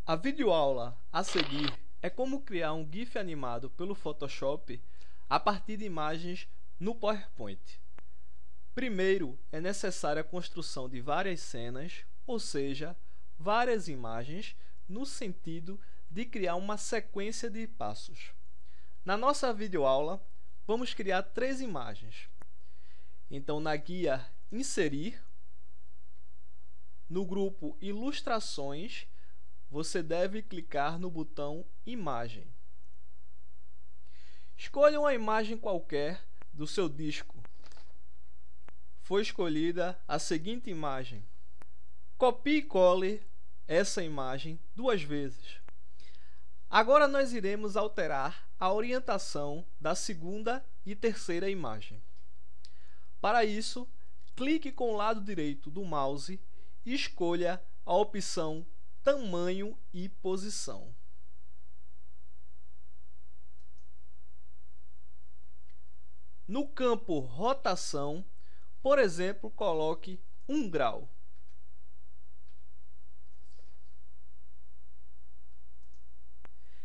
A videoaula a seguir é como criar um GIF animado pelo Photoshop a partir de imagens no PowerPoint. Primeiro, é necessária a construção de várias cenas, ou seja, várias imagens, no sentido de criar uma sequência de passos. Na nossa videoaula, vamos criar 3 imagens. Então, na guia Inserir, no grupo Ilustrações, você deve clicar no botão Imagem. Escolha uma imagem qualquer do seu disco. Foi escolhida a seguinte imagem. Copie e cole essa imagem 2 vezes. Agora nós iremos alterar a orientação da segunda e terceira imagem. Para isso, clique com o lado direito do mouse e escolha a opção Tamanho e Posição. No campo Rotação, por exemplo, coloque 1 grau.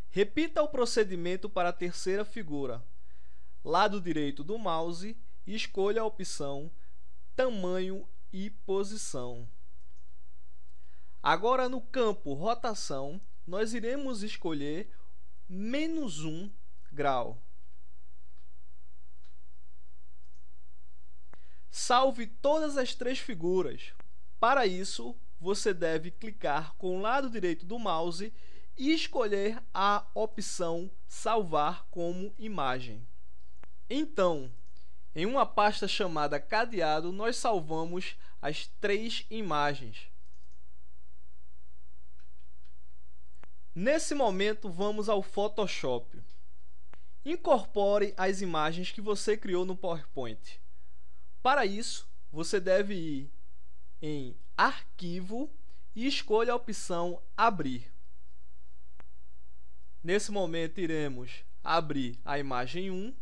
Repita o procedimento para a terceira figura. Lado direito do mouse e escolha a opção Tamanho e Posição. Agora, no campo Rotação, nós iremos escolher -1 grau. Salve todas as 3 figuras. Para isso, você deve clicar com o lado direito do mouse e escolher a opção Salvar como imagem. Então, em uma pasta chamada Cadeado, nós salvamos as 3 imagens. Nesse momento, vamos ao Photoshop. Incorpore as imagens que você criou no PowerPoint. Para isso, você deve ir em Arquivo e escolha a opção Abrir. Nesse momento, iremos abrir a imagem 1.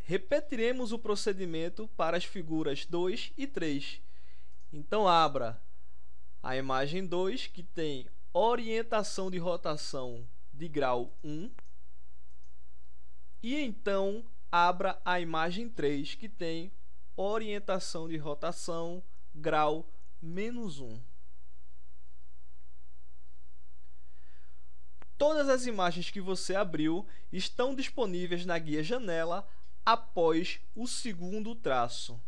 Repetiremos o procedimento para as figuras 2 e 3. Então, abra a imagem 2, que tem orientação de rotação de grau 1. E então, abra a imagem 3, que tem orientação de rotação grau -1. Todas as imagens que você abriu estão disponíveis na guia Janela após o segundo traço.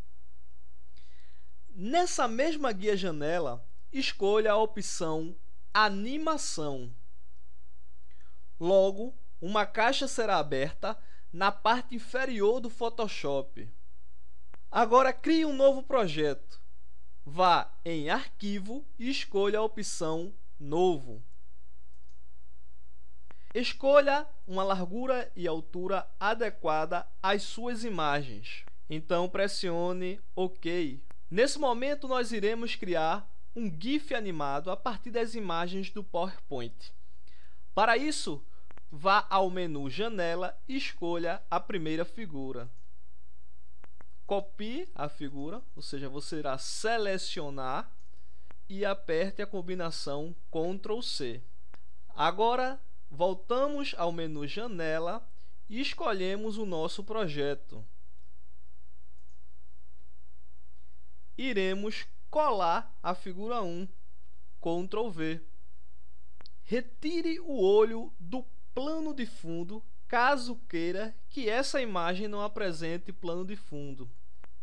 Nessa mesma guia Janela, escolha a opção Animação. Logo, uma caixa será aberta na parte inferior do Photoshop. Agora, crie um novo projeto. Vá em Arquivo e escolha a opção Novo. Escolha uma largura e altura adequada às suas imagens. Então, pressione OK. Nesse momento, nós iremos criar um GIF animado a partir das imagens do PowerPoint. Para isso, vá ao menu Janela e escolha a primeira figura. Copie a figura, ou seja, você irá selecionar e aperte a combinação Ctrl+C. Agora, voltamos ao menu Janela e escolhemos o nosso projeto. Iremos colar a figura 1, Ctrl+V. Retire o olho do plano de fundo, caso queira que essa imagem não apresente plano de fundo.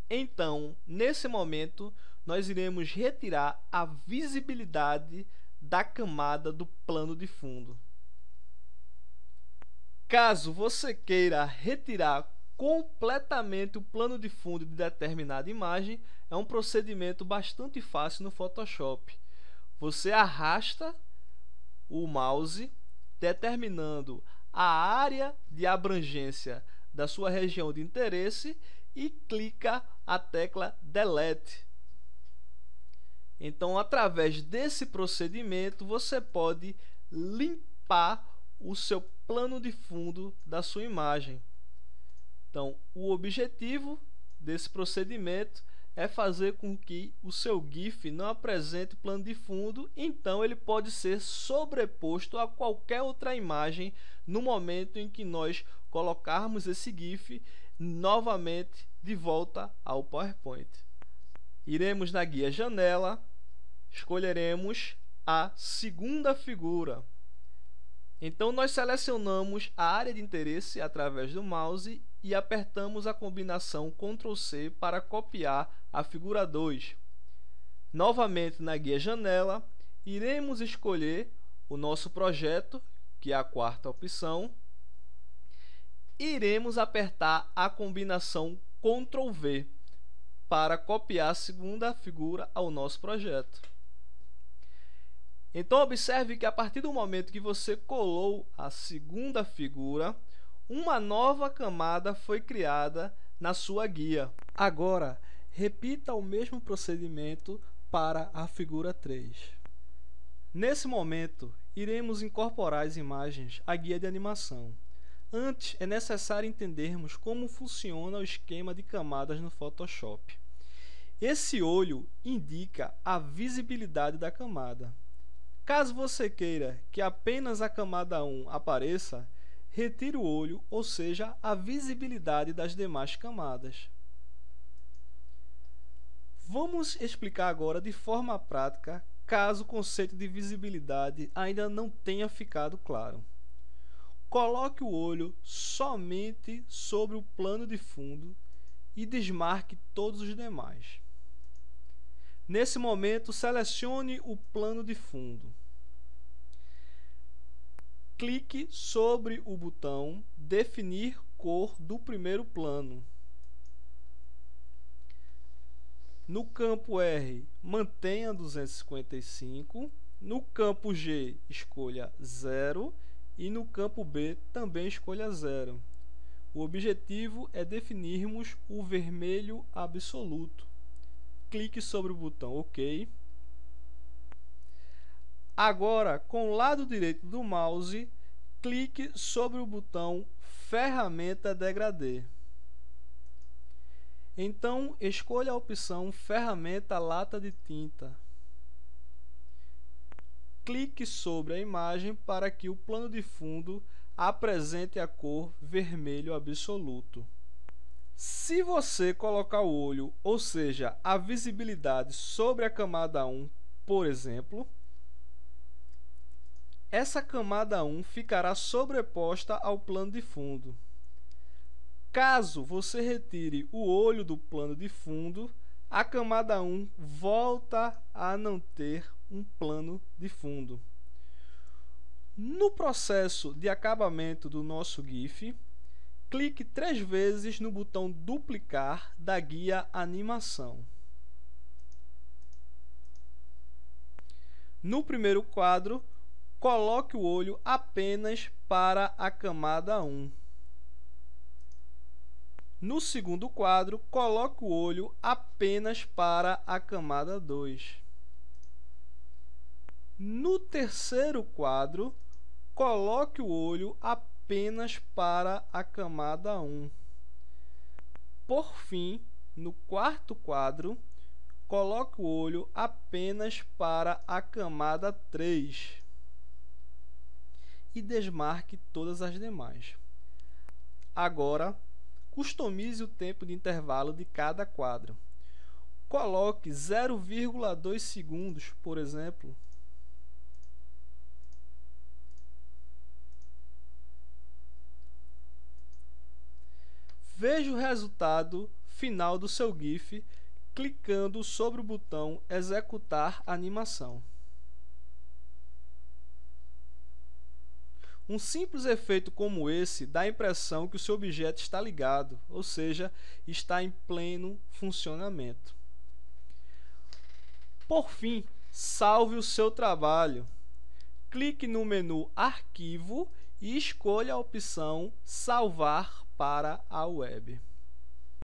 Então, nesse momento, nós iremos retirar a visibilidade da camada do plano de fundo. Caso você queira retirar completamente o plano de fundo de determinada imagem, é um procedimento bastante fácil no Photoshop. Você arrasta o mouse, determinando a área de abrangência da sua região de interesse e clica a tecla Delete. Então, através desse procedimento, você pode limpar o seu plano de fundo da sua imagem. Então, o objetivo desse procedimento é fazer com que o seu GIF não apresente plano de fundo, então ele pode ser sobreposto a qualquer outra imagem no momento em que nós colocarmos esse GIF novamente de volta ao PowerPoint. Iremos na guia Janela, escolheremos a segunda figura. Então nós selecionamos a área de interesse através do mouse e apertamos a combinação Ctrl+C para copiar a figura 2. Novamente na guia Janela, iremos escolher o nosso projeto, que é a quarta opção. Iremos apertar a combinação Ctrl+V para copiar a segunda figura ao nosso projeto. Então observe que a partir do momento que você colou a segunda figura, uma nova camada foi criada na sua guia. Agora, repita o mesmo procedimento para a figura 3. Nesse momento, iremos incorporar as imagens à guia de animação. Antes, é necessário entendermos como funciona o esquema de camadas no Photoshop. Esse olho indica a visibilidade da camada. Caso você queira que apenas a camada 1 apareça, retire o olho, ou seja, a visibilidade das demais camadas. Vamos explicar agora de forma prática, caso o conceito de visibilidade ainda não tenha ficado claro. Coloque o olho somente sobre o plano de fundo e desmarque todos os demais. Nesse momento, selecione o plano de fundo. Clique sobre o botão Definir cor do primeiro plano. No campo R, mantenha 255. No campo G, escolha 0. E no campo B, também escolha 0. O objetivo é definirmos o vermelho absoluto. Clique sobre o botão OK. Agora, com o lado direito do mouse, clique sobre o botão Ferramenta Degradê. Então, escolha a opção Ferramenta Lata de Tinta. Clique sobre a imagem para que o plano de fundo apresente a cor vermelho absoluto. Se você colocar o olho, ou seja, a visibilidade sobre a camada 1, por exemplo, essa camada 1 ficará sobreposta ao plano de fundo. Caso você retire o olho do plano de fundo, a camada 1 volta a não ter um plano de fundo. No processo de acabamento do nosso GIF, clique 3 vezes no botão Duplicar da guia Animação. No primeiro quadro, coloque o olho apenas para a camada 1. No segundo quadro, coloque o olho apenas para a camada 2. No terceiro quadro, coloque o olho apenas para a camada 1. Por fim, no quarto quadro, coloque o olho apenas para a camada 3 e desmarque todas as demais. Agora, customize o tempo de intervalo de cada quadro. Coloque 0,2 segundos, por exemplo. Veja o resultado final do seu GIF clicando sobre o botão Executar animação. Um simples efeito como esse dá a impressão que o seu objeto está ligado, ou seja, está em pleno funcionamento. Por fim, salve o seu trabalho. Clique no menu Arquivo e escolha a opção Salvar para a web.